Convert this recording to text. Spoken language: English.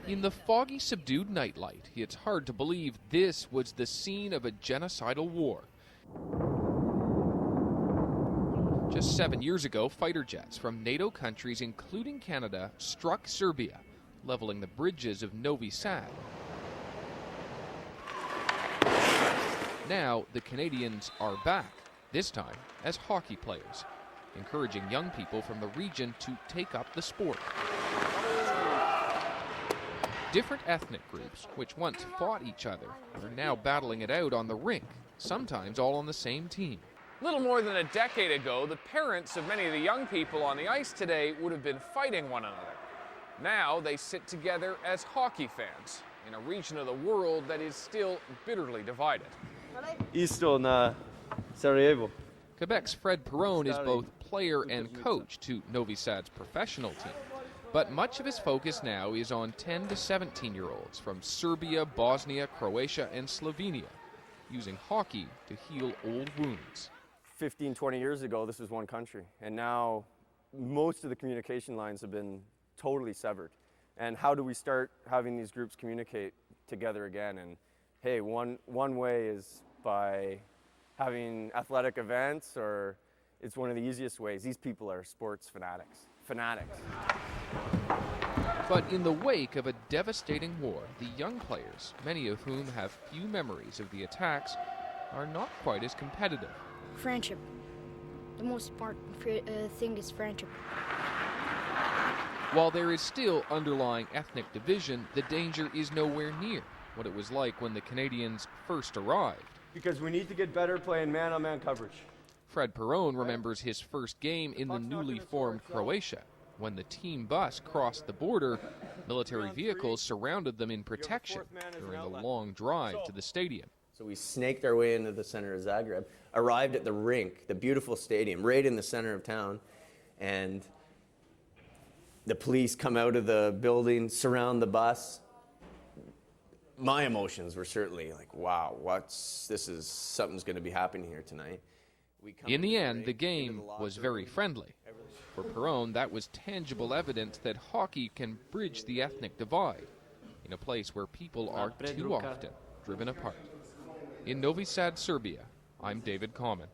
In the foggy, subdued nightlight, it's hard to believe this was the scene of a genocidal war. Just 7 years ago, fighter jets from NATO countries, including Canada, struck Serbia, leveling the bridges of Novi Sad. Now, the Canadians are back, this time as hockey players, encouraging young people from the region to take up the sport. Different ethnic groups, which once fought each other, are now battling it out on the rink, sometimes all on the same team. Little more than a decade ago, the parents of many of the young people on the ice today would have been fighting one another. Now they sit together as hockey fans in a region of the world that is still bitterly divided. Isto na Sarajevo. Quebec's Fred Perowne is both player and coach to Novi Sad's professional team. But much of his focus now is on 10 to 17-year-olds from Serbia, Bosnia, Croatia, and Slovenia, using hockey to heal old wounds. 15, 20 years ago, this was one country, and now most of the communication lines have been totally severed. And how do we start having these groups communicate together again? And hey, one way is by having athletic events, or it's one of the easiest ways. These people are sports fanatics. But in the wake of a devastating war, the young players, many of whom have few memories of the attacks, are not quite as competitive. Friendship. The most important thing is friendship. While there is still underlying ethnic division, the danger is nowhere near what it was like when the Canadians first arrived. Because we need to get better playing man-on-man coverage. Fred Perowne remembers his first game in the newly formed Croatia. When the team bus crossed the border, military vehicles surrounded them in protection during the long drive to the stadium. So we snaked our way into the center of Zagreb, arrived at the rink, the beautiful stadium, right in the center of town, and the police come out of the building, surround the bus. My emotions were certainly like, wow, something's going to be happening here tonight. In the end, the game was very friendly. For Perowne, that was tangible evidence that hockey can bridge the ethnic divide in a place where people are too often driven apart. In Novi Sad, Serbia, I'm David Common.